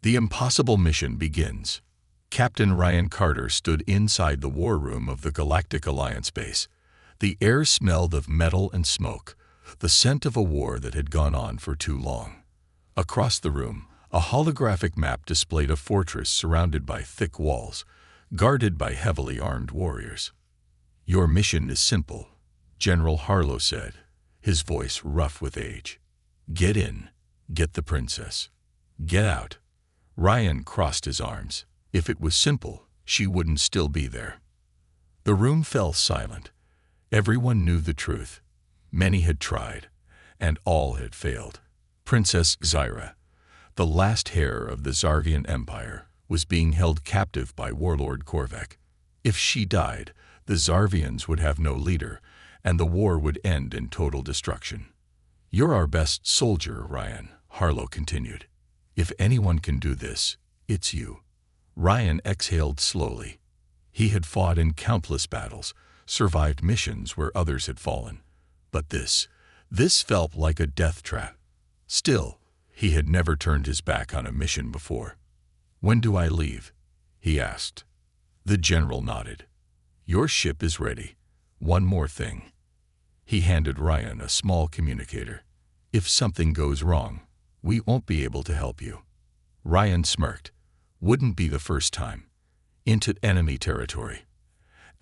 The impossible mission begins. Captain Ryan Carter stood inside the war room of the Galactic Alliance base. The air smelled of metal and smoke, the scent of a war that had gone on for too long. Across the room, a holographic map displayed a fortress surrounded by thick walls, guarded by heavily armed warriors. "Your mission is simple," General Harlow said, his voice rough with age. "Get in, get the princess. Get out." Ryan crossed his arms. If it was simple, she wouldn't still be there. The room fell silent. Everyone knew the truth. Many had tried, and all had failed. Princess Zyra, the last heir of the Zarvian Empire, was being held captive by Warlord Korvac. If she died, the Zarvians would have no leader, and the war would end in total destruction. "You're our best soldier, Ryan," Harlow continued. "If anyone can do this, it's you." Ryan exhaled slowly. He had fought in countless battles, survived missions where others had fallen. But this felt like a death trap. Still, he had never turned his back on a mission before. "When do I leave?" he asked. The general nodded. "Your ship is ready. One more thing." He handed Ryan a small communicator. "If something goes wrong, we won't be able to help you." Ryan smirked. Wouldn't be the first time. Into enemy territory.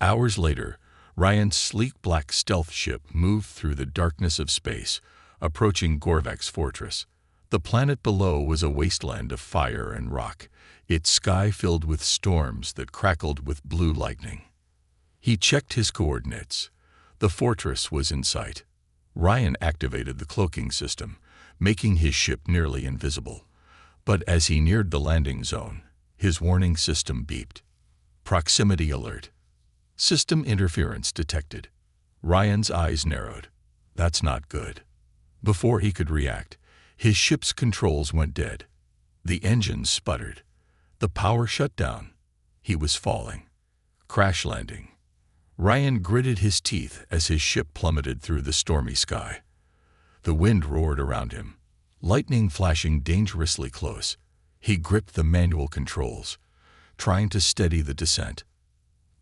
Hours later, Ryan's sleek black stealth ship moved through the darkness of space, approaching Korvac's fortress. The planet below was a wasteland of fire and rock, its sky filled with storms that crackled with blue lightning. He checked his coordinates. The fortress was in sight. Ryan activated the cloaking system, making his ship nearly invisible. But as he neared the landing zone, his warning system beeped. Proximity alert. System interference detected. Ryan's eyes narrowed. That's not good. Before he could react, his ship's controls went dead. The engines sputtered. The power shut down. He was falling. Crash landing. Ryan gritted his teeth as his ship plummeted through the stormy sky. The wind roared around him, lightning flashing dangerously close. He gripped the manual controls, trying to steady the descent.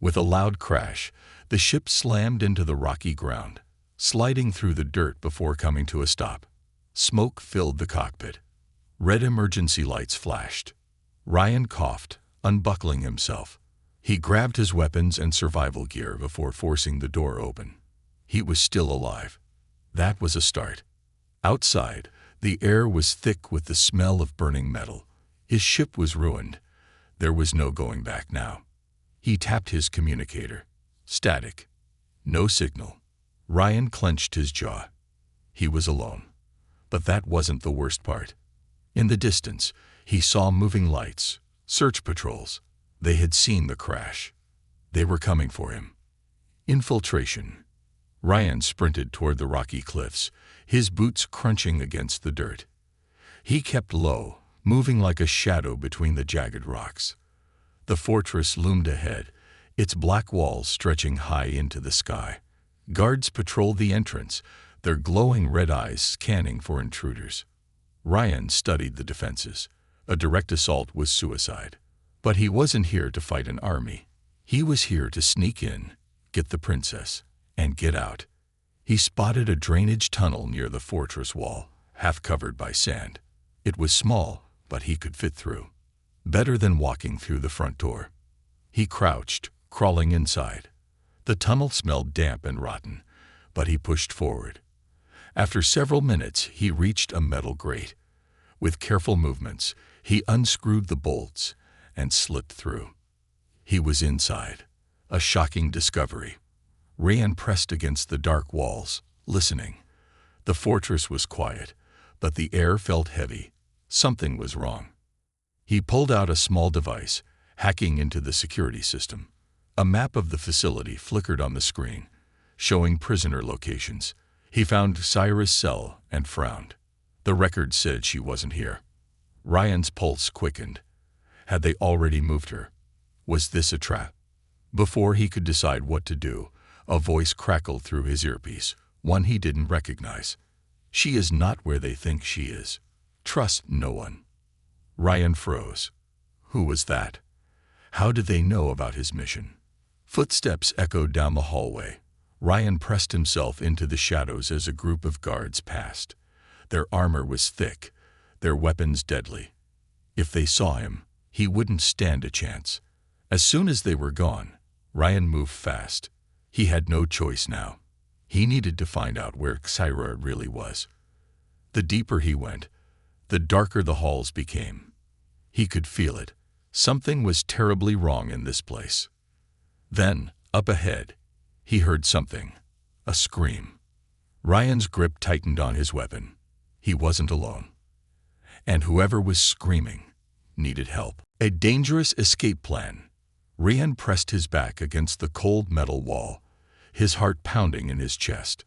With a loud crash, the ship slammed into the rocky ground, sliding through the dirt before coming to a stop. Smoke filled the cockpit. Red emergency lights flashed. Ryan coughed, unbuckling himself. He grabbed his weapons and survival gear before forcing the door open. He was still alive. That was a start. Outside, the air was thick with the smell of burning metal. His ship was ruined. There was no going back now. He tapped his communicator. Static. No signal. Ryan clenched his jaw. He was alone. But that wasn't the worst part. In the distance, he saw moving lights, search patrols. They had seen the crash. They were coming for him. Infiltration. Ryan sprinted toward the rocky cliffs, his boots crunching against the dirt. He kept low, moving like a shadow between the jagged rocks. The fortress loomed ahead, its black walls stretching high into the sky. Guards patrolled the entrance, their glowing red eyes scanning for intruders. Ryan studied the defenses. A direct assault was suicide. But he wasn't here to fight an army. He was here to sneak in, get the princess, and get out. He spotted a drainage tunnel near the fortress wall, half covered by sand. It was small, but he could fit through. Better than walking through the front door. He crouched, crawling inside. The tunnel smelled damp and rotten, but he pushed forward. After several minutes, he reached a metal grate. With careful movements, he unscrewed the bolts and slipped through. He was inside. A shocking discovery. Ryan pressed against the dark walls, listening. The fortress was quiet, but the air felt heavy. Something was wrong. He pulled out a small device, hacking into the security system. A map of the facility flickered on the screen, showing prisoner locations. He found Zyra's cell and frowned. The record said she wasn't here. Ryan's pulse quickened. Had they already moved her? Was this a trap? Before he could decide what to do, a voice crackled through his earpiece, one he didn't recognize. "She is not where they think she is. Trust no one." Ryan froze. Who was that? How did they know about his mission? Footsteps echoed down the hallway. Ryan pressed himself into the shadows as a group of guards passed. Their armor was thick, their weapons deadly. If they saw him, he wouldn't stand a chance. As soon as they were gone, Ryan moved fast. He had no choice now. He needed to find out where Xyra really was. The deeper he went, the darker the halls became. He could feel it. Something was terribly wrong in this place. Then, up ahead, he heard something. A scream. Ryan's grip tightened on his weapon. He wasn't alone. And whoever was screaming needed help. A dangerous escape plan. Ryan pressed his back against the cold metal wall, his heart pounding in his chest.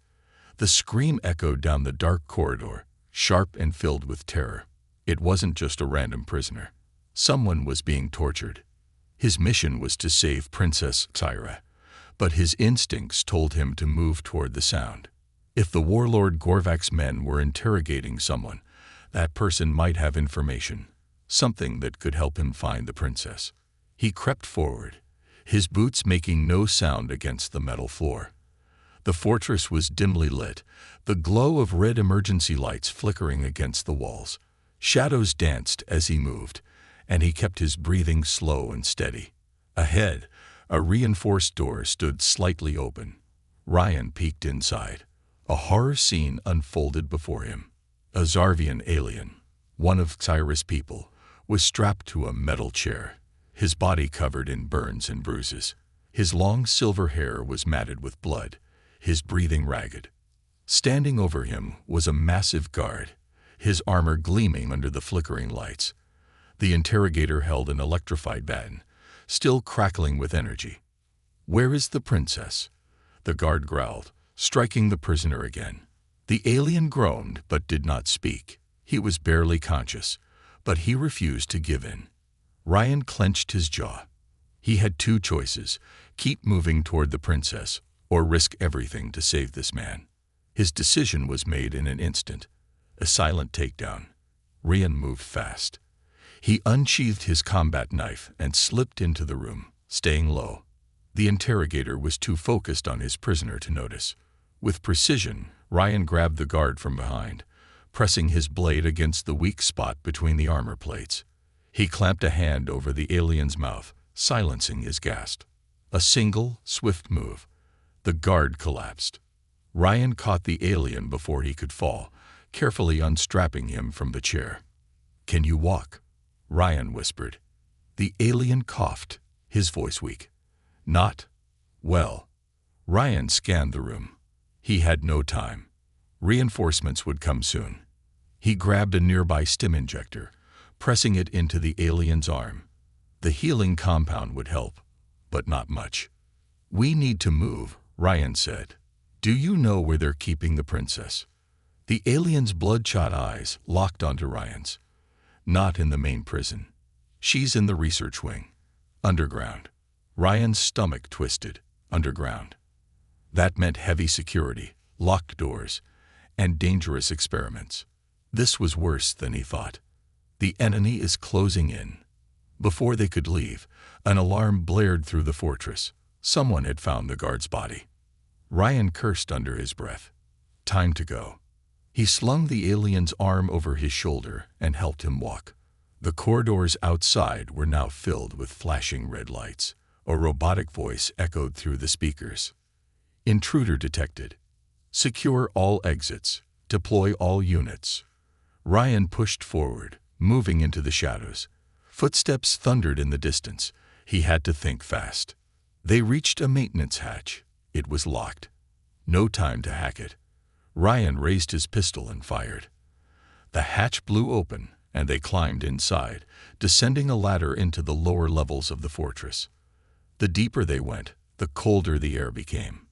The scream echoed down the dark corridor, sharp and filled with terror. It wasn't just a random prisoner. Someone was being tortured. His mission was to save Princess Xyra, but his instincts told him to move toward the sound. If the warlord Gorvak's men were interrogating someone, that person might have information, something that could help him find the princess. He crept forward, his boots making no sound against the metal floor. The fortress was dimly lit, the glow of red emergency lights flickering against the walls. Shadows danced as he moved, and he kept his breathing slow and steady. Ahead, a reinforced door stood slightly open. Ryan peeked inside. A horror scene unfolded before him. A Zarvian alien, one of Xyra's people, was strapped to a metal chair, his body covered in burns and bruises. His long silver hair was matted with blood, his breathing ragged. Standing over him was a massive guard, his armor gleaming under the flickering lights. The interrogator held an electrified baton, still crackling with energy. "Where is the princess?" the guard growled, striking the prisoner again. The alien groaned but did not speak. He was barely conscious, but he refused to give in. Ryan clenched his jaw. He had two choices: keep moving toward the princess or risk everything to save this man. His decision was made in an instant. A silent takedown. Ryan moved fast. He unsheathed his combat knife and slipped into the room, staying low. The interrogator was too focused on his prisoner to notice. With precision, Ryan grabbed the guard from behind, pressing his blade against the weak spot between the armor plates. He clamped a hand over the alien's mouth, silencing his gasp. A single, swift move. The guard collapsed. Ryan caught the alien before he could fall, carefully unstrapping him from the chair. "Can you walk?" Ryan whispered. The alien coughed, his voice weak. "Not well." Ryan scanned the room. He had no time. Reinforcements would come soon. He grabbed a nearby stim injector, pressing it into the alien's arm. The healing compound would help, but not much. "We need to move," Ryan said. "Do you know where they're keeping the princess?" The alien's bloodshot eyes locked onto Ryan's. "Not in the main prison. She's in the research wing. Underground." Ryan's stomach twisted. Underground. That meant heavy security, locked doors, and dangerous experiments. This was worse than he thought. The enemy is closing in. Before they could leave, an alarm blared through the fortress. Someone had found the guard's body. Ryan cursed under his breath. Time to go. He slung the alien's arm over his shoulder and helped him walk. The corridors outside were now filled with flashing red lights. A robotic voice echoed through the speakers. "Intruder detected. Secure all exits. Deploy all units." Ryan pushed forward, moving into the shadows. Footsteps thundered in the distance. He had to think fast. They reached a maintenance hatch. It was locked. No time to hack it. Ryan raised his pistol and fired. The hatch blew open, and they climbed inside, descending a ladder into the lower levels of the fortress. The deeper they went, the colder the air became.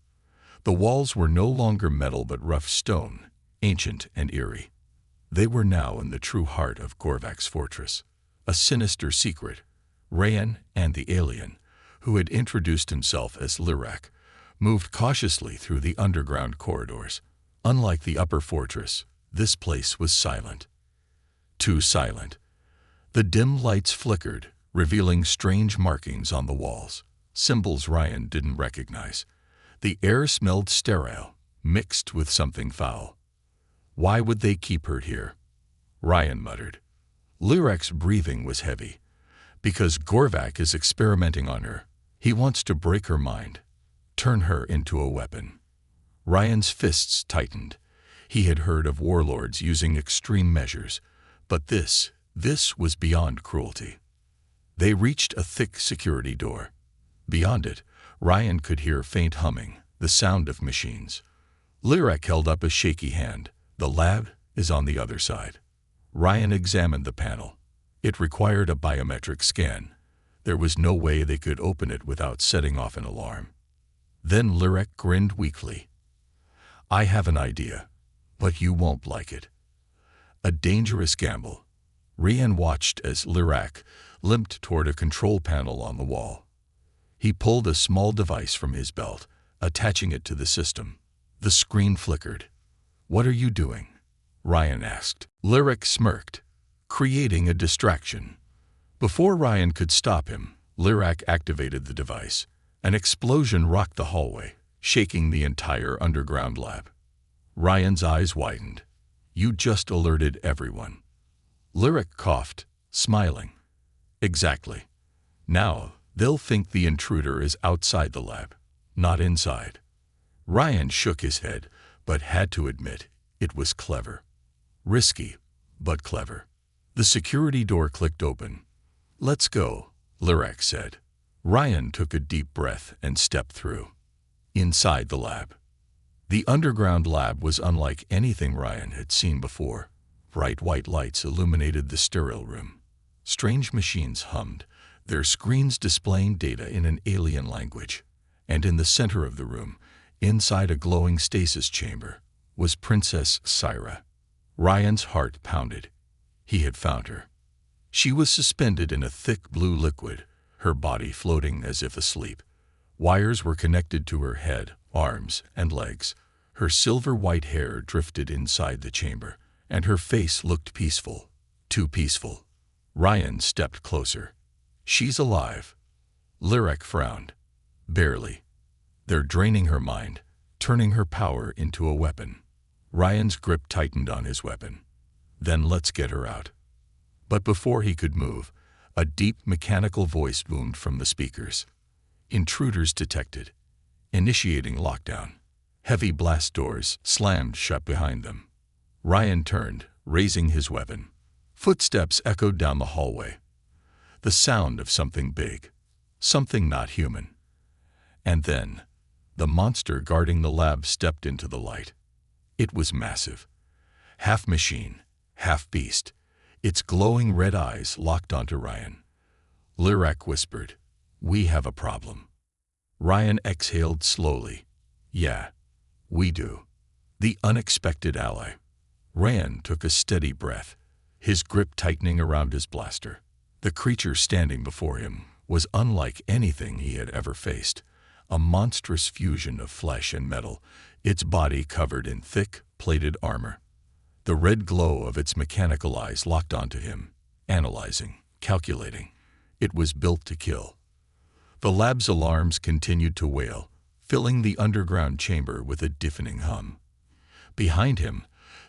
The walls were no longer metal but rough stone, ancient and eerie. They were now in the true heart of Gorvak's fortress. A sinister secret. Ryan and the alien, who had introduced himself as Lirak, moved cautiously through the underground corridors. Unlike the upper fortress, this place was silent. Too silent. The dim lights flickered, revealing strange markings on the walls, symbols Ryan didn't recognize. The air smelled sterile, mixed with something foul. Why would they keep her here? Ryan muttered. Lyrak's breathing was heavy. Because Gorvak is experimenting on her. He wants to break her mind, turn her into a weapon. Ryan's fists tightened. He had heard of warlords using extreme measures, but this was beyond cruelty. They reached a thick security door. Beyond it, Ryan could hear faint humming, the sound of machines. Lyrak held up a shaky hand. The lab is on the other side. Ryan examined the panel. It required a biometric scan. There was no way they could open it without setting off an alarm. Then Lyrak grinned weakly. I have an idea, but you won't like it. A dangerous gamble. Ryan watched as Lyrak limped toward a control panel on the wall. He pulled a small device from his belt, attaching it to the system. The screen flickered. What are you doing? Ryan asked. Lyrak smirked, creating a distraction. Before Ryan could stop him, Lyrak activated the device. An explosion rocked the hallway, shaking the entire underground lab. Ryan's eyes widened. You just alerted everyone. Lyrak coughed, smiling. Exactly. Now, they'll think the intruder is outside the lab, not inside. Ryan shook his head, but had to admit it was clever. Risky, but clever. The security door clicked open. Let's go, Lyrak said. Ryan took a deep breath and stepped through. Inside the lab. The underground lab was unlike anything Ryan had seen before. Bright white lights illuminated the sterile room. Strange machines hummed, their screens displaying data in an alien language. And in the center of the room, inside a glowing stasis chamber, was Princess Syra. Ryan's heart pounded. He had found her. She was suspended in a thick blue liquid, her body floating as if asleep. Wires were connected to her head, arms, and legs. Her silver-white hair drifted inside the chamber, and her face looked peaceful. Too peaceful. Ryan stepped closer. She's alive. Lyrak frowned. Barely. They're draining her mind, turning her power into a weapon. Ryan's grip tightened on his weapon. Then let's get her out. But before he could move, a deep mechanical voice boomed from the speakers. Intruders detected. Initiating lockdown. Heavy blast doors slammed shut behind them. Ryan turned, raising his weapon. Footsteps echoed down the hallway. The sound of something big. Something not human. And then, the monster guarding the lab stepped into the light. It was massive. Half machine, half beast. Its glowing red eyes locked onto Ryan. Lyrak whispered, We have a problem. Ryan exhaled slowly. Yeah, we do. The unexpected ally. Ryan took a steady breath, his grip tightening around his blaster. The creature standing before him was unlike anything he had ever faced. A monstrous fusion of flesh and metal, its body covered in thick, plated armor. The red glow of its mechanical eyes locked onto him, analyzing, calculating. It was built to kill. The lab's alarms continued to wail, filling the underground chamber with a deafening hum. Behind him,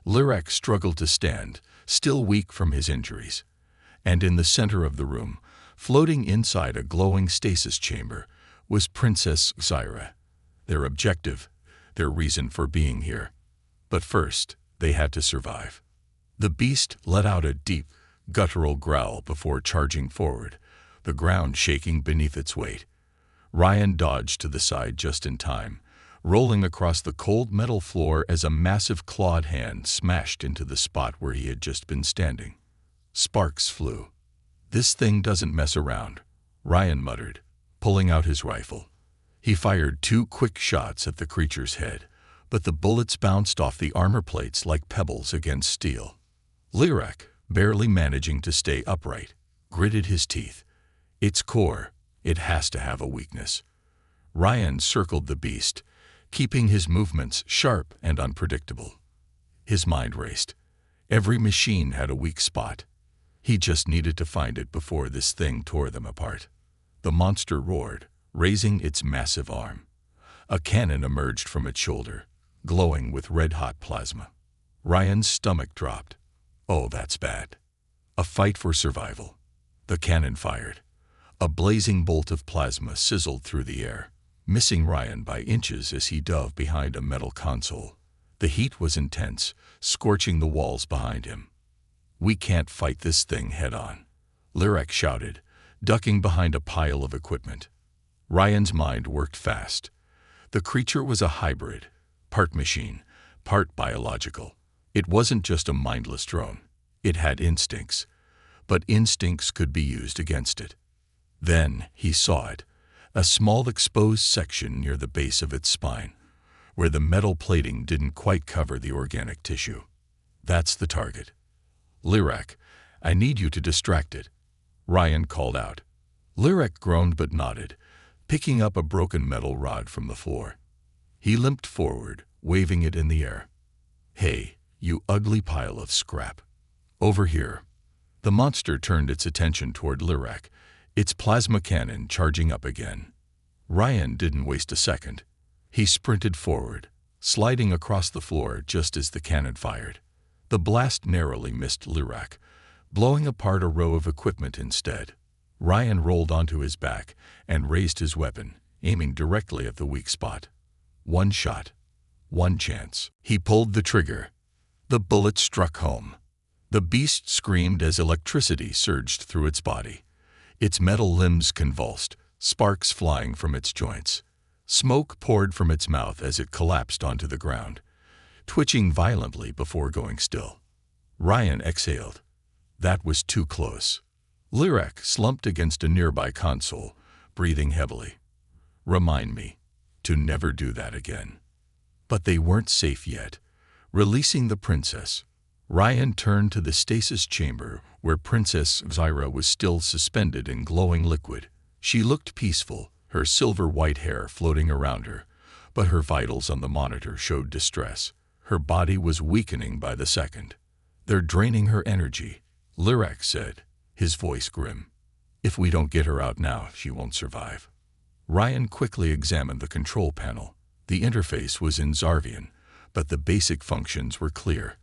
Lyrak struggled to stand, still weak from his injuries. And in the center of the room, floating inside a glowing stasis chamber, was Princess Syra. Their objective, their reason for being here. But first, they had to survive. The beast let out a deep, guttural growl before charging forward, the ground shaking beneath its weight. Ryan dodged to the side just in time, rolling across the cold metal floor as a massive clawed hand smashed into the spot where he had just been standing. Sparks flew. This thing doesn't mess around, Ryan muttered, pulling out his rifle. He fired 2 quick shots at the creature's head, but the bullets bounced off the armor plates like pebbles against steel. Lyrak, barely managing to stay upright, gritted his teeth. Its core, it has to have a weakness. Ryan circled the beast, keeping his movements sharp and unpredictable. His mind raced. Every machine had a weak spot. He just needed to find it before this thing tore them apart. The monster roared, raising its massive arm. A cannon emerged from its shoulder, glowing with red-hot plasma. Ryan's stomach dropped. Oh, that's bad. A fight for survival. The cannon fired. A blazing bolt of plasma sizzled through the air, missing Ryan by inches as he dove behind a metal console. The heat was intense, scorching the walls behind him. "We can't fight this thing head-on," Lirac shouted, ducking behind a pile of equipment. Ryan's mind worked fast. The creature was a hybrid, part machine, part biological. It wasn't just a mindless drone. It had instincts, but instincts could be used against it. Then he saw it, a small exposed section near the base of its spine, where the metal plating didn't quite cover the organic tissue. "That's the target. Lirac, I need you to distract it," Ryan called out. Lirac groaned but nodded, picking up a broken metal rod from the floor. He limped forward, waving it in the air. "Hey, you ugly pile of scrap. Over here." The monster turned its attention toward Lirac, its plasma cannon charging up again. Ryan didn't waste a second. He sprinted forward, sliding across the floor just as the cannon fired. The blast narrowly missed Lirac, blowing apart a row of equipment instead. Ryan rolled onto his back and raised his weapon, aiming directly at the weak spot. One shot. One chance. He pulled the trigger. The bullet struck home. The beast screamed as electricity surged through its body. Its metal limbs convulsed, sparks flying from its joints. Smoke poured from its mouth as it collapsed onto the ground, twitching violently before going still. Ryan exhaled. That was too close. Lirac slumped against a nearby console, breathing heavily. "Remind me to never do that again." But they weren't safe yet. Releasing the princess, Ryan turned to the stasis chamber where Princess Zyra was still suspended in glowing liquid. She looked peaceful, her silver-white hair floating around her, but her vitals on the monitor showed distress. Her body was weakening by the second. "They're draining her energy," Lirac said, his voice grim. "If we don't get her out now, she won't survive." Ryan quickly examined the control panel. The interface was in Zarvian, but the basic functions were clear.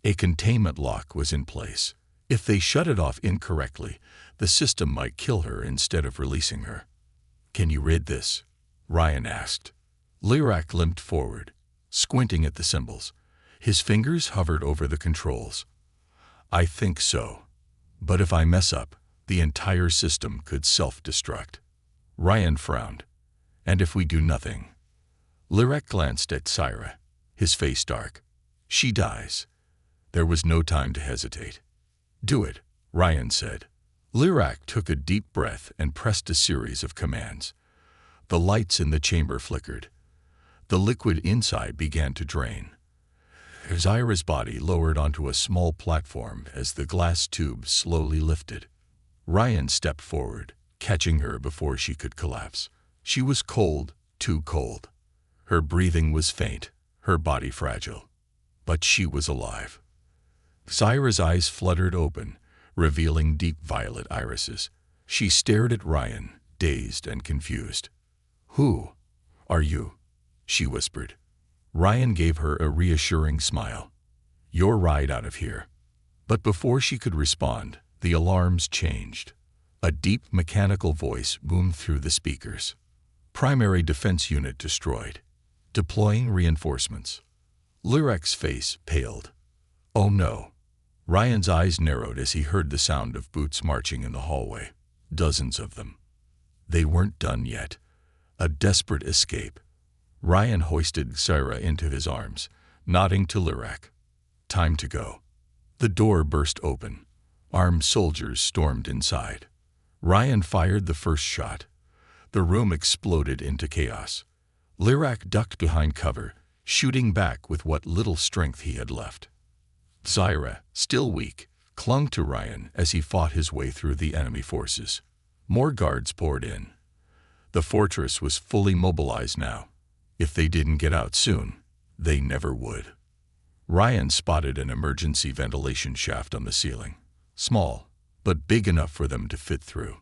A containment lock was in place. If they shut it off incorrectly, the system might kill her instead of releasing her. "Can you read this?" Ryan asked. Lirac limped forward, squinting at the symbols. His fingers hovered over the controls. "I think so. But if I mess up, the entire system could self-destruct." Ryan frowned. "And if we do nothing?" Lirac glanced at Zyra, his face dark. "She dies." There was no time to hesitate. "Do it," Ryan said. Lirac took a deep breath and pressed a series of commands. The lights in the chamber flickered. The liquid inside began to drain. Zyra's body lowered onto a small platform as the glass tube slowly lifted. Ryan stepped forward, catching her before she could collapse. She was cold, too cold. Her breathing was faint, her body fragile. But she was alive. Zyra's eyes fluttered open, revealing deep violet irises. She stared at Ryan, dazed and confused. "Who are you?" she whispered. Ryan gave her a reassuring smile. "You're right out of here." But before she could respond, the alarms changed. A deep mechanical voice boomed through the speakers. "Primary defense unit destroyed. Deploying reinforcements." Lirac's face paled. "Oh no." Ryan's eyes narrowed as he heard the sound of boots marching in the hallway. Dozens of them. They weren't done yet. A desperate escape. Ryan hoisted Zyra into his arms, nodding to Lirac. "Time to go." The door burst open. Armed soldiers stormed inside. Ryan fired the first shot. The room exploded into chaos. Lirac ducked behind cover, shooting back with what little strength he had left. Zyra, still weak, clung to Ryan as he fought his way through the enemy forces. More guards poured in. The fortress was fully mobilized now. If they didn't get out soon, they never would. Ryan spotted an emergency ventilation shaft on the ceiling. small, but big enough for them to fit through.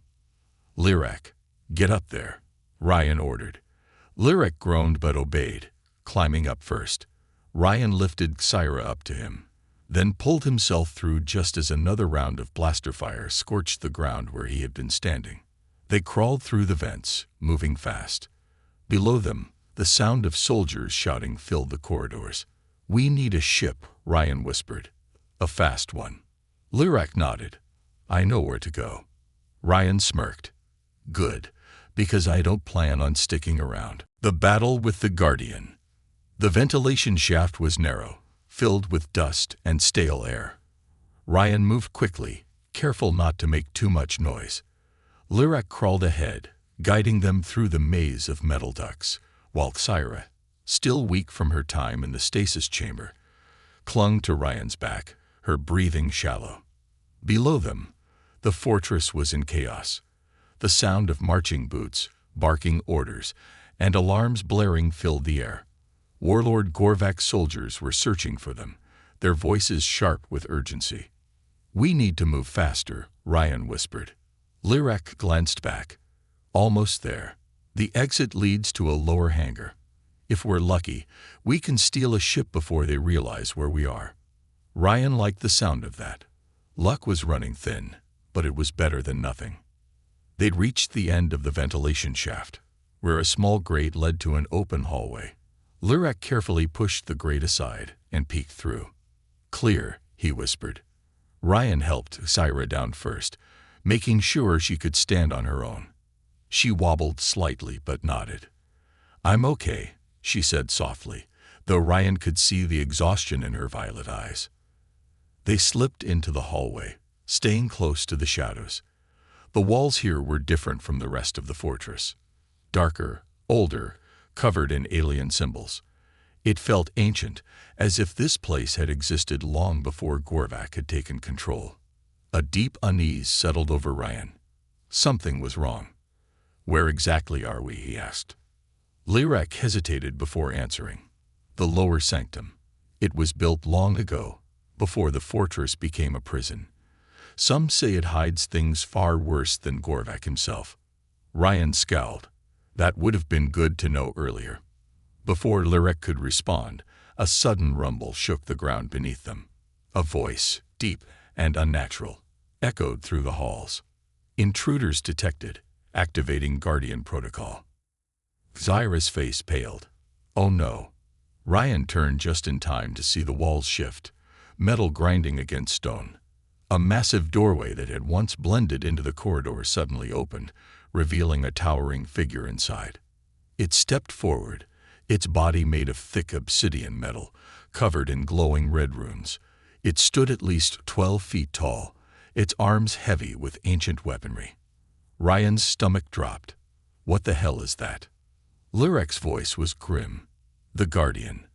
"Lyrak, get up there," Ryan ordered. Lyrak groaned but obeyed, climbing up first. Ryan lifted Xyra up to him, then pulled himself through just as another round of blaster fire scorched the ground where he had been standing. They crawled through the vents, moving fast. Below them, the sound of soldiers shouting filled the corridors. "We need a ship," Ryan whispered. "A fast one." Lyrak nodded. "I know where to go." Ryan smirked. "Good, because I don't plan on sticking around." The battle with the Guardian. The ventilation shaft was narrow, filled with dust and stale air. Ryan moved quickly, careful not to make too much noise. Lyrak crawled ahead, guiding them through the maze of metal ducts, while Xyra, still weak from her time in the stasis chamber, clung to Ryan's back, her breathing shallow. Below them, the fortress was in chaos. The sound of marching boots, barking orders, and alarms blaring filled the air. Warlord Gorvak's soldiers were searching for them, their voices sharp with urgency. "We need to move faster," Ryan whispered. Lyrak glanced back. "Almost there. The exit leads to a lower hangar. If we're lucky, we can steal a ship before they realize where we are." Ryan liked the sound of that. Luck was running thin, but it was better than nothing. They'd reached the end of the ventilation shaft, where a small grate led to an open hallway. Lyrak carefully pushed the grate aside and peeked through. "Clear," he whispered. Ryan helped Xyra down first, making sure she could stand on her own. She wobbled slightly but nodded. "I'm okay," she said softly, though Ryan could see the exhaustion in her violet eyes. They slipped into the hallway, staying close to the shadows. The walls here were different from the rest of the fortress. Darker, older, covered in alien symbols. It felt ancient, as if this place had existed long before Gorvak had taken control. A deep unease settled over Ryan. Something was wrong. "Where exactly are we?" he asked. Lyrak hesitated before answering. "The lower sanctum. It was built long ago, before the fortress became a prison. Some say it hides things far worse than Gorvak himself." Ryan scowled. That would have been good to know earlier. Before Lyrak could respond, a sudden rumble shook the ground beneath them. A voice, deep and unnatural, echoed through the halls. "Intruders detected, activating Guardian protocol." Xyra's face paled. "Oh no." Ryan turned just in time to see the walls shift, metal grinding against stone. A massive doorway that had once blended into the corridor suddenly opened, revealing a towering figure inside. It stepped forward, its body made of thick obsidian metal, covered in glowing red runes. It stood at least 12 feet tall, its arms heavy with ancient weaponry. Ryan's stomach dropped. "What the hell is that?" Lyrak's voice was grim. "The Guardian,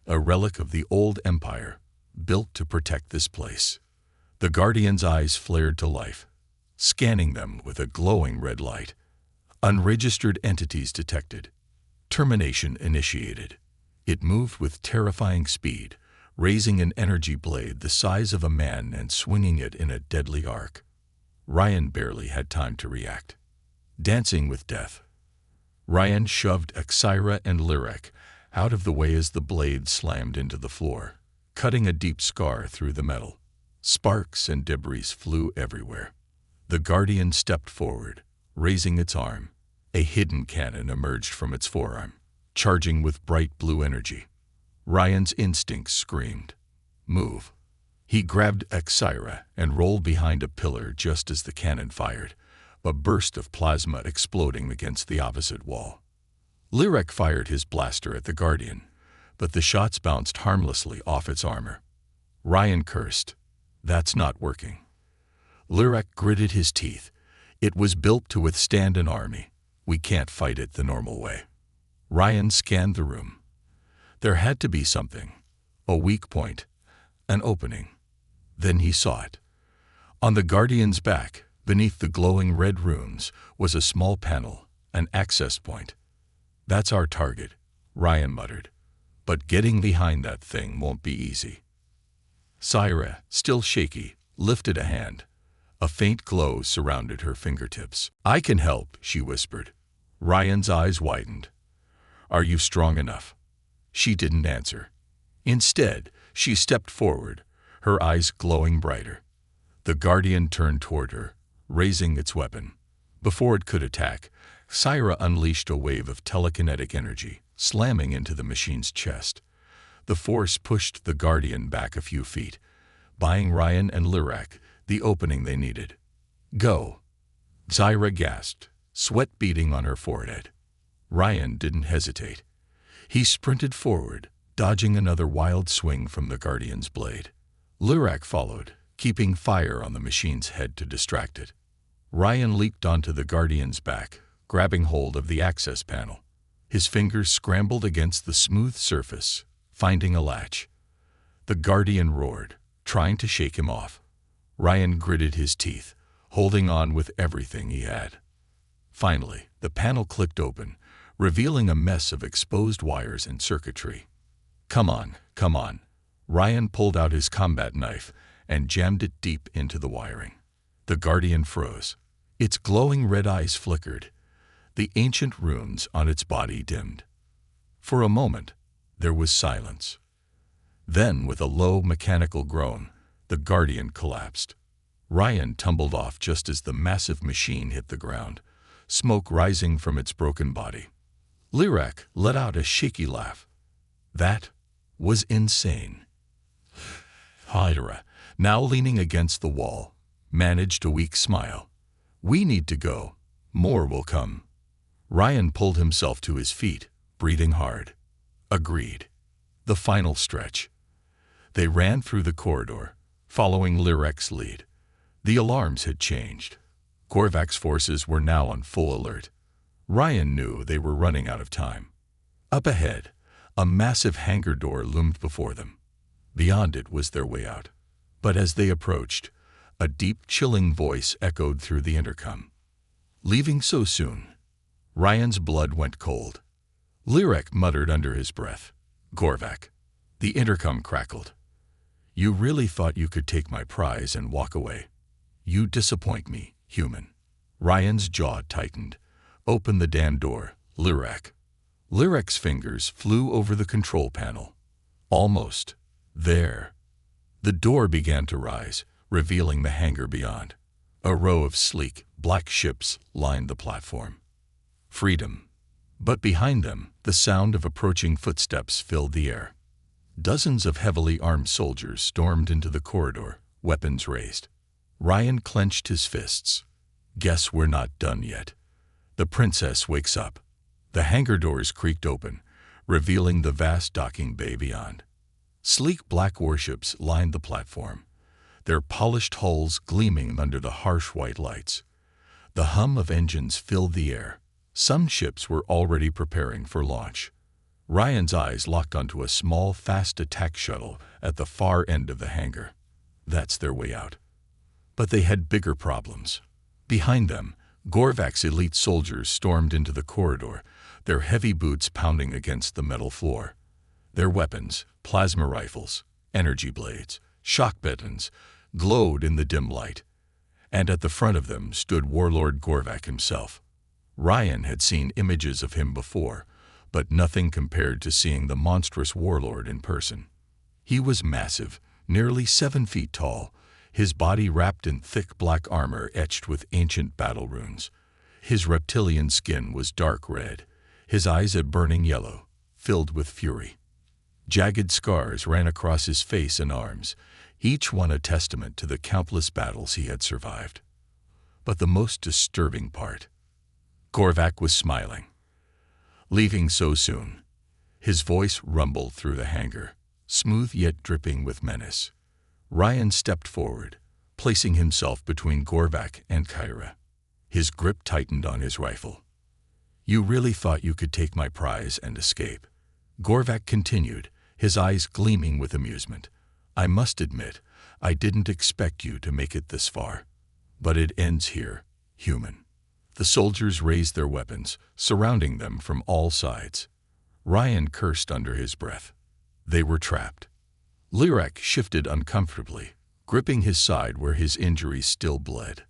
a relic of the old empire, built to protect this place." The Guardian's eyes flared to life, scanning them with a glowing red light. Unregistered entities detected. Termination initiated. It moved with terrifying speed, raising an energy blade the size of a man and swinging it in a deadly arc. Ryan barely had time to react. Dancing with death. Ryan shoved Xyra and Lyrak out of the way as the blade slammed into the floor, cutting a deep scar through the metal. Sparks and debris flew everywhere. The Guardian stepped forward, raising its arm. A hidden cannon emerged from its forearm, charging with bright blue energy. Ryan's instincts screamed, "Move." He grabbed Xyra and rolled behind a pillar just as the cannon fired, a burst of plasma exploding against the opposite wall. Lyrak fired his blaster at the Guardian, but the shots bounced harmlessly off its armor. Ryan cursed. "That's not working." Lyrak gritted his teeth. "It was built to withstand an army. We can't fight it the normal way." Ryan scanned the room. There had to be something. A weak point. An opening. Then he saw it. On the Guardian's back, beneath the glowing red runes, was a small panel, an access point. "That's our target," Ryan muttered. "But getting behind that thing won't be easy." Xyra, still shaky, lifted a hand, A faint glow surrounded her fingertips. "I can help," she whispered. Ryan's eyes widened. "Are you strong enough?" She didn't answer. Instead, she stepped forward, her eyes glowing brighter. The Guardian turned toward her, raising its weapon. Before it could attack, Syra unleashed a wave of telekinetic energy, slamming into the machine's chest. The force pushed the Guardian back a few feet, buying Ryan and Lyrak the opening they needed. "Go!" Syra gasped, sweat beading on her forehead. Ryan didn't hesitate. He sprinted forward, dodging another wild swing from the Guardian's blade. Lyrak followed, keeping fire on the machine's head to distract it. Ryan leaped onto the Guardian's back, grabbing hold of the access panel. His fingers scrambled against the smooth surface, finding a latch. The Guardian roared, trying to shake him off. Ryan gritted his teeth, holding on with everything he had. Finally, the panel clicked open, revealing a mess of exposed wires and circuitry. Come on. Ryan pulled out his combat knife and jammed it deep into the wiring. The Guardian froze. Its glowing red eyes flickered. The ancient runes on its body dimmed. For a moment, there was silence. Then, with a low mechanical groan, the Guardian collapsed. Ryan tumbled off just as the massive machine hit the ground, smoke rising from its broken body. Lyrak let out a shaky laugh. That was insane. Hydra, now leaning against the wall, managed a weak smile. "We need to go. More will come." Ryan pulled himself to his feet, breathing hard. Agreed. The final stretch. They ran through the corridor, following Lyrak's lead. The alarms had changed. Korvac's forces were now on full alert. Ryan knew they were running out of time. Up ahead, a massive hangar door loomed before them. Beyond it was their way out. But as they approached, a deep, chilling voice echoed through the intercom. "Leaving so soon?" Ryan's blood went cold. Lyrak muttered under his breath, "Korvac." The intercom crackled. "You really thought you could take my prize and walk away? You disappoint me, human." Ryan's jaw tightened. "Open the damn door, Lyrak." Lyrak's fingers flew over the control panel. Almost. There. The door began to rise, revealing the hangar beyond. A row of sleek, black ships lined the platform. Freedom. But behind them, the sound of approaching footsteps filled the air. Dozens of heavily armed soldiers stormed into the corridor, weapons raised. Ryan clenched his fists. "Guess we're not done yet." The princess wakes up. The hangar doors creaked open, revealing the vast docking bay beyond. Sleek black warships lined the platform, their polished hulls gleaming under the harsh white lights. The hum of engines filled the air. Some ships were already preparing for launch. Ryan's eyes locked onto a small, fast attack shuttle at the far end of the hangar. That's their way out. But they had bigger problems. Behind them, Korvac's elite soldiers stormed into the corridor, their heavy boots pounding against the metal floor. Their weapons, plasma rifles, energy blades, shock batons, glowed in the dim light. And at the front of them stood Warlord Korvac himself. Ryan had seen images of him before, but nothing compared to seeing the monstrous warlord in person. He was massive, nearly 7 feet tall, his body wrapped in thick black armor etched with ancient battle runes. His reptilian skin was dark red, his eyes a burning yellow, filled with fury. Jagged scars ran across his face and arms, each one a testament to the countless battles he had survived. But the most disturbing part, Korvac was smiling. "Leaving so soon." His voice rumbled through the hangar, smooth yet dripping with menace. Ryan stepped forward, placing himself between Korvac and Kyra. His grip tightened on his rifle. "You really thought you could take my prize and escape?" Korvac continued, his eyes gleaming with amusement. "I must admit, I didn't expect you to make it this far. But it ends here, human." The soldiers raised their weapons, surrounding them from all sides. Ryan cursed under his breath. They were trapped. Lyrak shifted uncomfortably, gripping his side where his injuries still bled.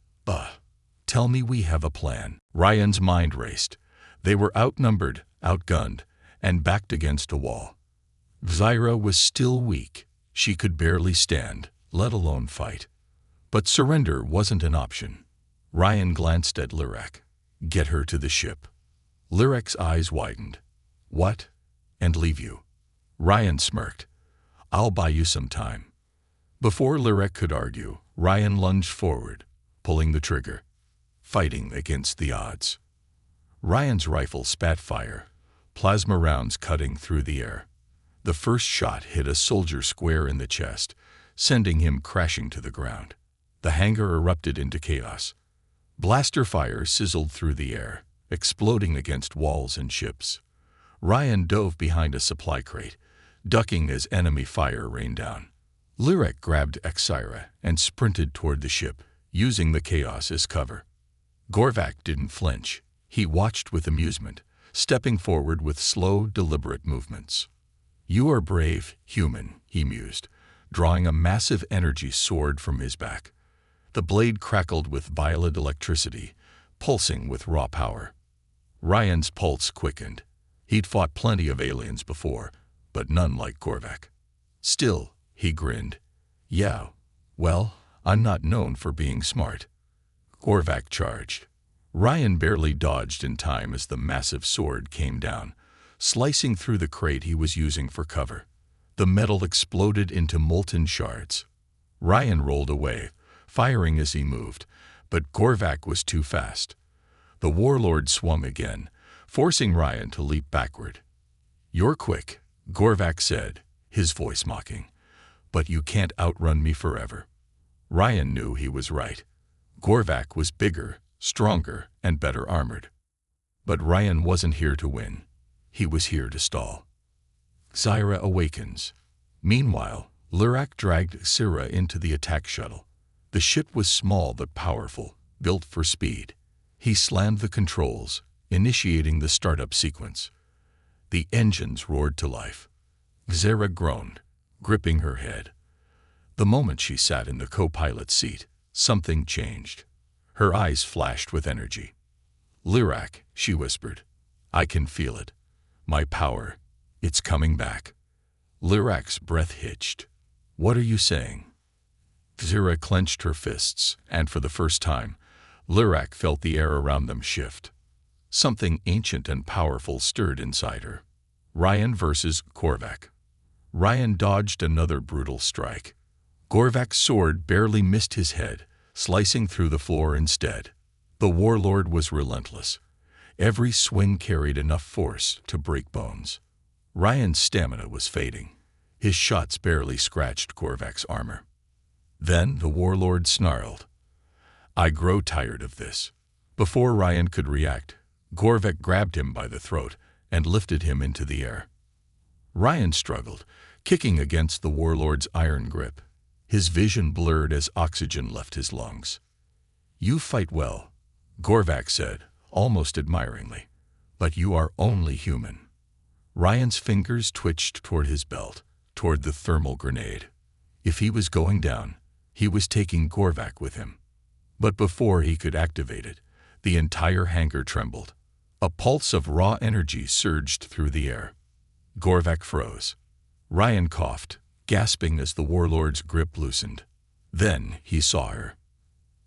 Tell me we have a plan." Ryan's mind raced. They were outnumbered, outgunned, and backed against a wall. Zyra was still weak. She could barely stand, let alone fight. But surrender wasn't an option. Ryan glanced at Lyrak. "Get her to the ship." Lyrak's eyes widened. "What? And leave you?" Ryan smirked. "I'll buy you some time." Before Lyrak could argue, Ryan lunged forward, pulling the trigger, fighting against the odds. Ryan's rifle spat fire, plasma rounds cutting through the air. The first shot hit a soldier square in the chest, sending him crashing to the ground. The hangar erupted into chaos. Blaster fire sizzled through the air, exploding against walls and ships. Ryan dove behind a supply crate, ducking as enemy fire rained down. Lyrak grabbed Zyra and sprinted toward the ship, using the chaos as cover. Gorvak didn't flinch. He watched with amusement, stepping forward with slow, deliberate movements. "You are brave, human," he mused, drawing a massive energy sword from his back. The blade crackled with violet electricity, pulsing with raw power. Ryan's pulse quickened. He'd fought plenty of aliens before, but none like Gorvak. Still, he grinned. "Yeah, well, I'm not known for being smart." Gorvak charged. Ryan barely dodged in time as the massive sword came down, slicing through the crate he was using for cover. The metal exploded into molten shards. Ryan rolled away, firing as he moved, but Gorvak was too fast. The warlord swung again, forcing Ryan to leap backward. "You're quick," Gorvak said, his voice mocking, "but you can't outrun me forever." Ryan knew he was right. Gorvak was bigger, stronger, and better armored. But Ryan wasn't here to win. He was here to stall. Zyra awakens. Meanwhile, Lyrak dragged Zyra into the attack shuttle. The ship was small but powerful, built for speed. He slammed the controls, initiating the startup sequence. The engines roared to life. Zyra groaned, gripping her head. The moment she sat in the co-pilot seat, something changed. Her eyes flashed with energy. "Lyrak," she whispered, "I can feel it. My power, it's coming back." Lyrak's breath hitched. "What are you saying?" Zyra clenched her fists, and for the first time, Lyrak felt the air around them shift. Something ancient and powerful stirred inside her. Ryan versus Gorvak. Ryan dodged another brutal strike. Gorvak's sword barely missed his head, slicing through the floor instead. The warlord was relentless. Every swing carried enough force to break bones. Ryan's stamina was fading. His shots barely scratched Gorvak's armor. Then the warlord snarled. "I grow tired of this." Before Ryan could react, Gorvak grabbed him by the throat and lifted him into the air. Ryan struggled, kicking against the warlord's iron grip. His vision blurred as oxygen left his lungs. "You fight well," Gorvak said, almost admiringly, "but you are only human." Ryan's fingers twitched toward his belt, toward the thermal grenade. If he was going down, he was taking Gorvak with him. But before he could activate it, the entire hangar trembled. A pulse of raw energy surged through the air. Gorvak froze. Ryan coughed, gasping as the warlord's grip loosened. Then he saw her.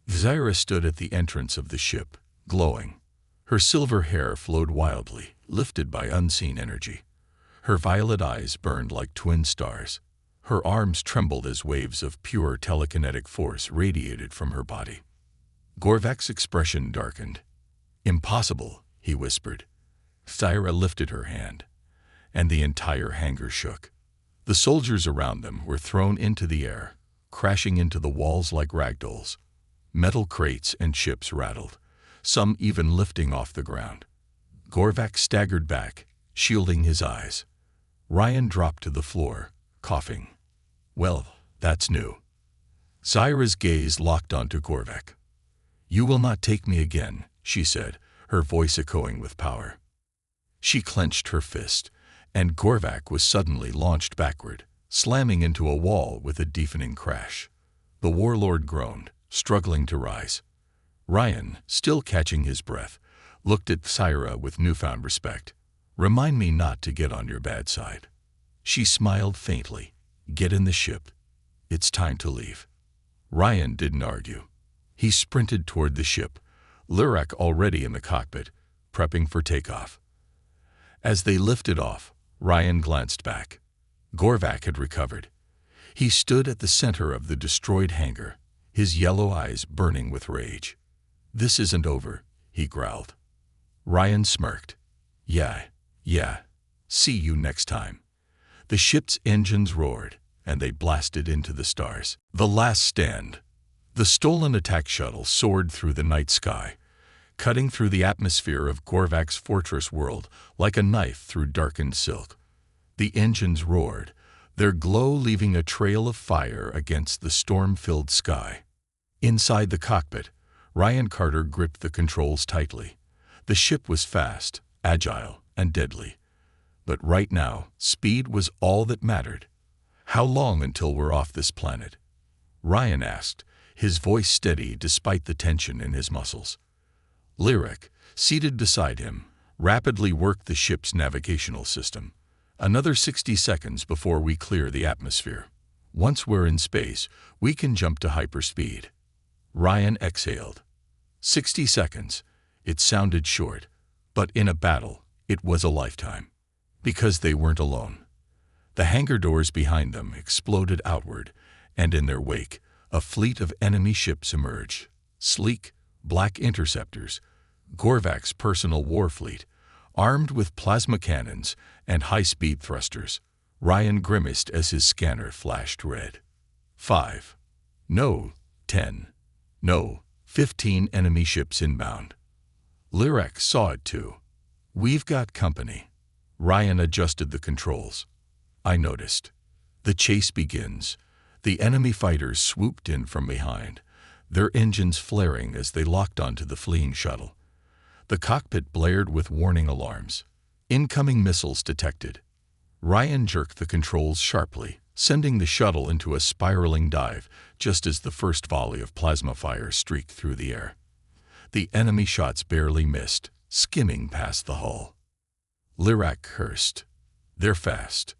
Zyra stood at the entrance of the ship, glowing. Her silver hair flowed wildly, lifted by unseen energy. Her violet eyes burned like twin stars. Her arms trembled as waves of pure telekinetic force radiated from her body. Gorvak's expression darkened. "Impossible," he whispered. Zyra lifted her hand, and the entire hangar shook. The soldiers around them were thrown into the air, crashing into the walls like ragdolls. Metal crates and ships rattled, some even lifting off the ground. Gorvak staggered back, shielding his eyes. Ryan dropped to the floor, coughing. "Well, that's new." Zyra's gaze locked onto Gorvak. "You will not take me again," she said, her voice echoing with power. She clenched her fist, and Gorvak was suddenly launched backward, slamming into a wall with a deafening crash. The warlord groaned, struggling to rise. Ryan, still catching his breath, looked at Syra with newfound respect. "Remind me not to get on your bad side." She smiled faintly. "Get in the ship. It's time to leave." Ryan didn't argue. He sprinted toward the ship, Lyrak already in the cockpit, prepping for takeoff. As they lifted off, Ryan glanced back. Gorvak had recovered. He stood at the center of the destroyed hangar, his yellow eyes burning with rage. "This isn't over," he growled. Ryan smirked. Yeah. See you next time." The ship's engines roared, and they blasted into the stars. The last stand. The stolen attack shuttle soared through the night sky, cutting through the atmosphere of Gorvak's fortress world like a knife through darkened silk. The engines roared, their glow leaving a trail of fire against the storm-filled sky. Inside the cockpit, Ryan Carter gripped the controls tightly. The ship was fast, agile, and deadly. But right now, speed was all that mattered. "How long until we're off this planet?" Ryan asked, his voice steady despite the tension in his muscles. Lyrak, seated beside him, rapidly worked the ship's navigational system. "Another 60 seconds before we clear the atmosphere. Once we're in space, we can jump to hyperspeed." Ryan exhaled. 60 seconds. It sounded short, but in a battle, it was a lifetime. Because they weren't alone. The hangar doors behind them exploded outward, and in their wake, a fleet of enemy ships emerged. Sleek, black interceptors, Gorvak's personal war fleet, armed with plasma cannons and high-speed thrusters. Ryan grimaced as his scanner flashed red. 5. No. 10. No. 15 enemy ships inbound. Lyrak saw it too. "We've got company." Ryan adjusted the controls. "I noticed. The chase begins." The enemy fighters swooped in from behind, their engines flaring as they locked onto the fleeing shuttle. The cockpit blared with warning alarms. Incoming missiles detected. Ryan jerked the controls sharply, sending the shuttle into a spiraling dive just as the first volley of plasma fire streaked through the air. The enemy shots barely missed, skimming past the hull. Lyrak cursed. "They're fast."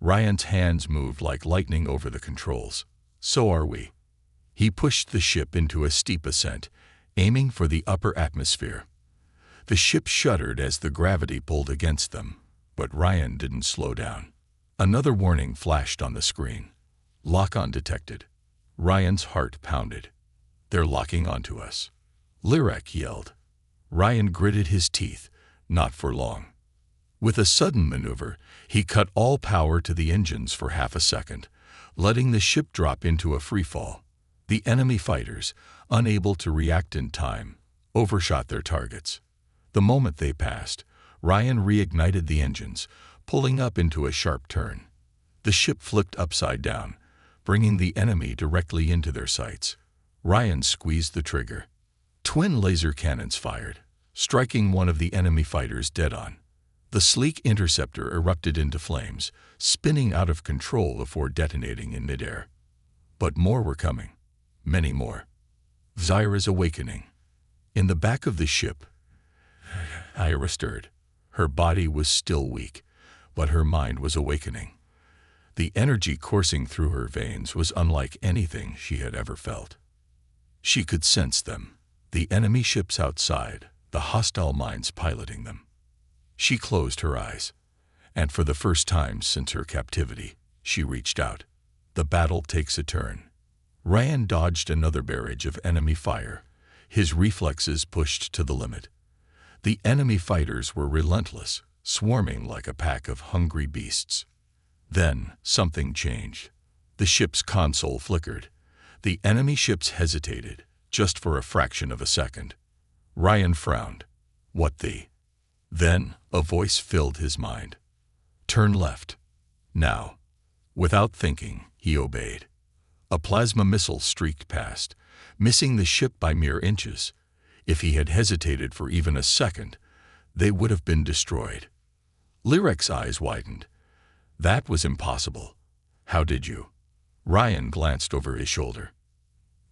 Ryan's hands moved like lightning over the controls. "So are we." He pushed the ship into a steep ascent, aiming for the upper atmosphere. The ship shuddered as the gravity pulled against them, but Ryan didn't slow down. Another warning flashed on the screen. "Lock-on detected." Ryan's heart pounded. "They're locking onto us." Lyrak yelled. Ryan gritted his teeth, not for long. With a sudden maneuver, he cut all power to the engines for half a second, letting the ship drop into a freefall. The enemy fighters, unable to react in time, overshot their targets. The moment they passed, Ryan reignited the engines, pulling up into a sharp turn. The ship flipped upside down, bringing the enemy directly into their sights. Ryan squeezed the trigger. Twin laser cannons fired, striking one of the enemy fighters dead on. The sleek interceptor erupted into flames, spinning out of control before detonating in midair. But more were coming. Many more. Zyra's awakening. In the back of the ship, Ira stirred. Her body was still weak, but her mind was awakening. The energy coursing through her veins was unlike anything she had ever felt. She could sense them, the enemy ships outside, the hostile minds piloting them. She closed her eyes, and for the first time since her captivity, she reached out. The battle takes a turn. Ryan dodged another barrage of enemy fire, his reflexes pushed to the limit. The enemy fighters were relentless, swarming like a pack of hungry beasts. Then something changed. The ship's console flickered. The enemy ships hesitated, just for a fraction of a second. Ryan frowned. What the? Then a voice filled his mind. Turn left. Now. Without thinking, he obeyed. A plasma missile streaked past, missing the ship by mere inches. If he had hesitated for even a second, they would have been destroyed. Lyrak's eyes widened. That was impossible. How did you? Ryan glanced over his shoulder.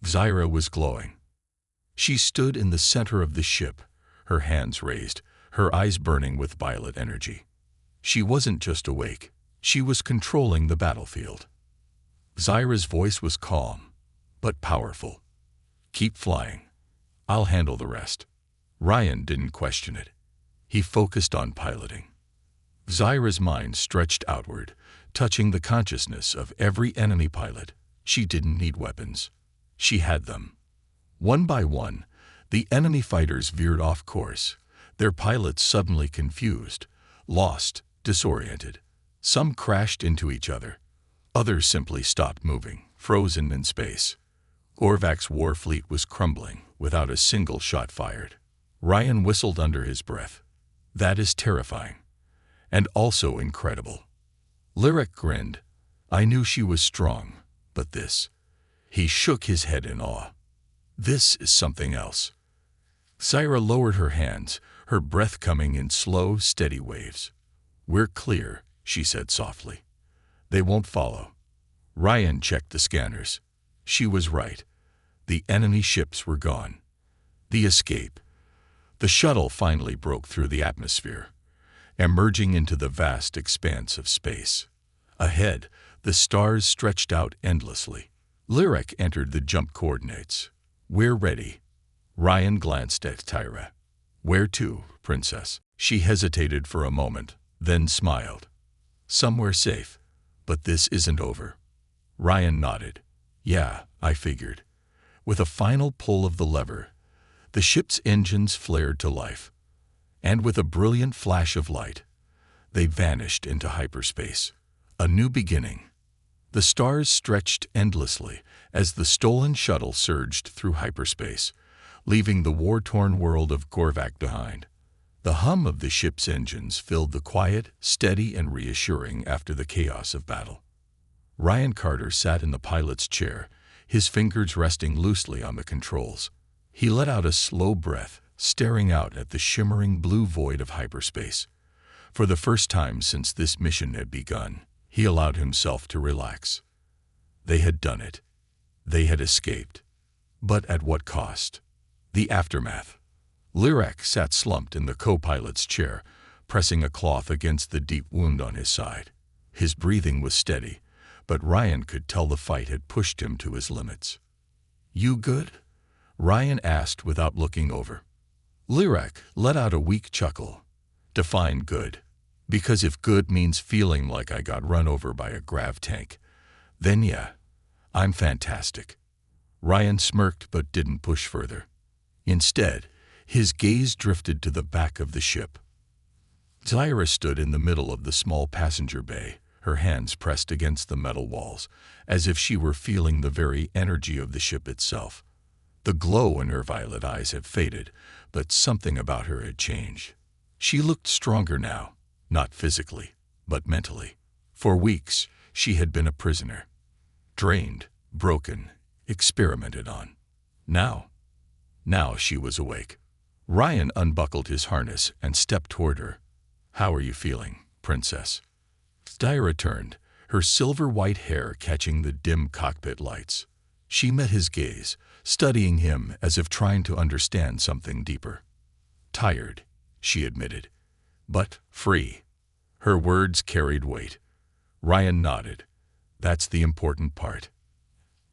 Zyra was glowing. She stood in the center of the ship, her hands raised, her eyes burning with violet energy. She wasn't just awake, she was controlling the battlefield. Zyra's voice was calm, but powerful. "Keep flying. I'll handle the rest." Ryan didn't question it. He focused on piloting. Zyra's mind stretched outward, touching the consciousness of every enemy pilot. She didn't need weapons. She had them. One by one, the enemy fighters veered off course, their pilots suddenly confused, lost, disoriented. Some crashed into each other. Others simply stopped moving, frozen in space. Gorvak's war fleet was crumbling, without a single shot fired. Ryan whistled under his breath. That is terrifying. And also incredible. Lyric grinned. I knew she was strong, but this. He shook his head in awe. This is something else. Zyra lowered her hands, her breath coming in slow, steady waves. We're clear, she said softly. They won't follow. Ryan checked the scanners. She was right. The enemy ships were gone. The escape. The shuttle finally broke through the atmosphere, emerging into the vast expanse of space. Ahead, the stars stretched out endlessly. Lyric entered the jump coordinates. We're ready. Ryan glanced at Tyra. Where to, Princess? She hesitated for a moment, then smiled. Somewhere safe, but this isn't over. Ryan nodded. Yeah, I figured. With a final pull of the lever, the ship's engines flared to life, and with a brilliant flash of light, they vanished into hyperspace. A new beginning. The stars stretched endlessly as the stolen shuttle surged through hyperspace, leaving the war-torn world of Gorvak behind. The hum of the ship's engines filled the quiet, steady, and reassuring after the chaos of battle. Ryan Carter sat in the pilot's chair, his fingers resting loosely on the controls. He let out a slow breath, staring out at the shimmering blue void of hyperspace. For the first time since this mission had begun, he allowed himself to relax. They had done it. They had escaped. But at what cost? The aftermath. Lyric sat slumped in the co-pilot's chair, pressing a cloth against the deep wound on his side. His breathing was steady, but Ryan could tell the fight had pushed him to his limits. You good? Ryan asked without looking over. Lyric let out a weak chuckle. Define good. Because if good means feeling like I got run over by a grav tank, then yeah, I'm fantastic. Ryan smirked but didn't push further. Instead, his gaze drifted to the back of the ship. Zyra stood in the middle of the small passenger bay, her hands pressed against the metal walls, as if she were feeling the very energy of the ship itself. The glow in her violet eyes had faded, but something about her had changed. She looked stronger now, not physically, but mentally. For weeks, she had been a prisoner. Drained, broken, experimented on. Now she was awake. Ryan unbuckled his harness and stepped toward her. How are you feeling, Princess? Zyra turned, her silver-white hair catching the dim cockpit lights. She met his gaze, studying him as if trying to understand something deeper. Tired, she admitted, but free. Her words carried weight. Ryan nodded. That's the important part.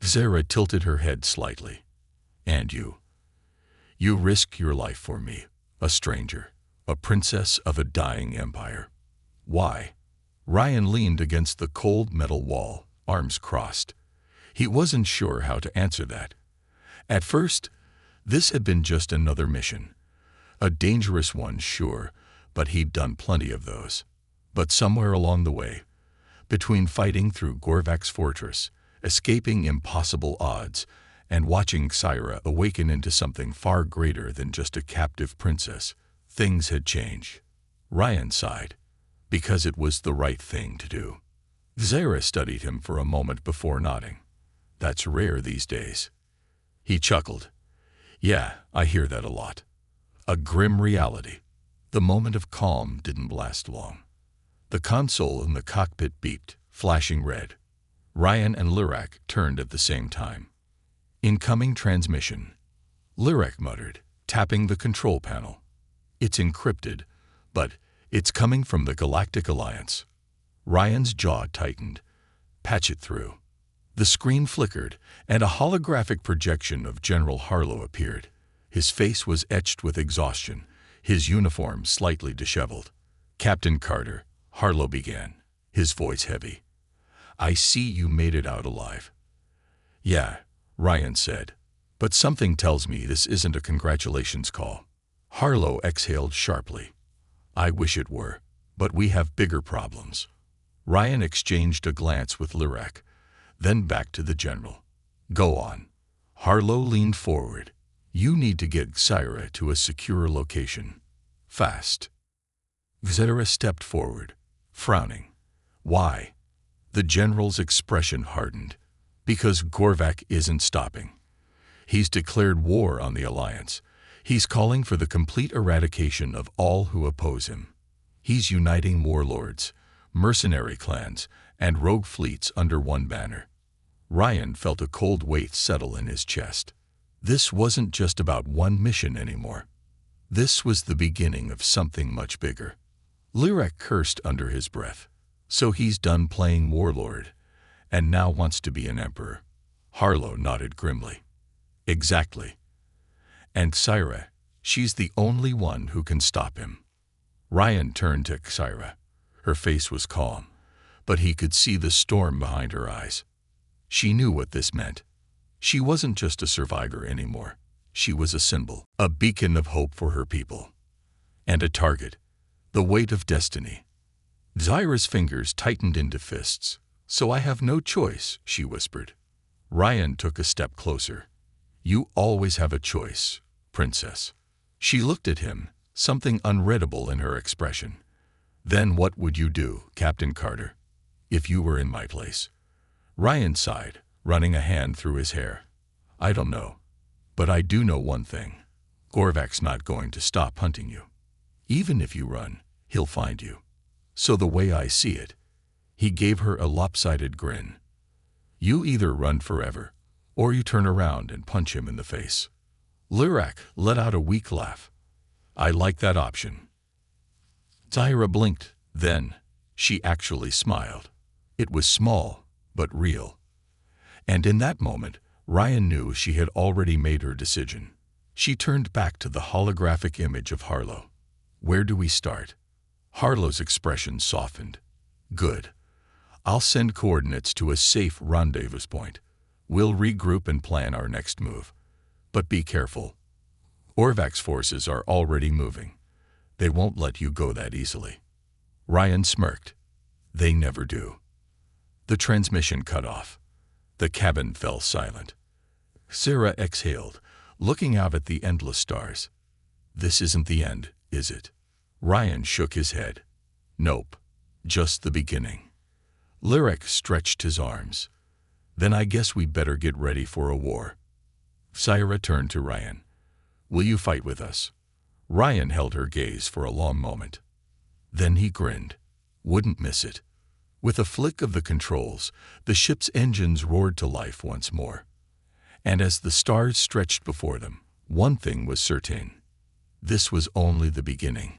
Zyra tilted her head slightly. And you? You risk your life for me, a stranger, a princess of a dying empire. Why? Ryan leaned against the cold metal wall, arms crossed. He wasn't sure how to answer that. At first, this had been just another mission. A dangerous one, sure, but he'd done plenty of those. But somewhere along the way, between fighting through Gorvak's fortress, escaping impossible odds, and watching Zyra awaken into something far greater than just a captive princess, things had changed. Ryan sighed, because it was the right thing to do. Zyra studied him for a moment before nodding. That's rare these days. He chuckled. Yeah, I hear that a lot. A grim reality. The moment of calm didn't last long. The console in the cockpit beeped, flashing red. Ryan and Lyric turned at the same time. Incoming transmission. Lyrak muttered, tapping the control panel. It's encrypted, but it's coming from the Galactic Alliance. Ryan's jaw tightened. Patch it through. The screen flickered, and a holographic projection of General Harlow appeared. His face was etched with exhaustion, his uniform slightly disheveled. "Captain Carter," Harlow began, his voice heavy. "I see you made it out alive." "Yeah," Ryan said, "but something tells me this isn't a congratulations call." Harlow exhaled sharply. "I wish it were, but we have bigger problems." Ryan exchanged a glance with Lyrak, then back to the general. "Go on." Harlow leaned forward. "You need to get Xyra to a secure location. Fast." Xyra stepped forward, frowning. "Why?" The general's expression hardened. "Because Gorvak isn't stopping. He's declared war on the Alliance. He's calling for the complete eradication of all who oppose him. He's uniting warlords, mercenary clans, and rogue fleets under one banner." Ryan felt a cold weight settle in his chest. This wasn't just about one mission anymore. This was the beginning of something much bigger. Lyrak cursed under his breath. "So he's done playing warlord, and now wants to be an emperor." Harlow nodded grimly. "Exactly. And Xyra, she's the only one who can stop him." Ryan turned to Xyra. Her face was calm, but he could see the storm behind her eyes. She knew what this meant. She wasn't just a survivor anymore. She was a symbol, a beacon of hope for her people. And a target, the weight of destiny. Xyra's fingers tightened into fists. "So I have no choice," she whispered. Ryan took a step closer. "You always have a choice, Princess." She looked at him, something unreadable in her expression. "Then what would you do, Captain Carter, if you were in my place?" Ryan sighed, running a hand through his hair. "I don't know. But I do know one thing. Gorvak's not going to stop hunting you. Even if you run, he'll find you. So the way I see it," he gave her a lopsided grin, "you either run forever, or you turn around and punch him in the face." Lyrak let out a weak laugh. "I like that option." Xyra blinked. Then she actually smiled. It was small, but real. And in that moment, Ryan knew she had already made her decision. She turned back to the holographic image of Harlow. "Where do we start?" Harlow's expression softened. "Good. I'll send coordinates to a safe rendezvous point. We'll regroup and plan our next move. But be careful. Orvak's forces are already moving. They won't let you go that easily." Ryan smirked. "They never do." The transmission cut off. The cabin fell silent. Xyra exhaled, looking out at the endless stars. "This isn't the end, is it?" Ryan shook his head. "Nope. Just the beginning." Lyrak stretched his arms. "Then I guess we better get ready for a war." Xyra turned to Ryan. "Will you fight with us?" Ryan held her gaze for a long moment. Then he grinned. "Wouldn't miss it." With a flick of the controls, the ship's engines roared to life once more. And as the stars stretched before them, one thing was certain. This was only the beginning.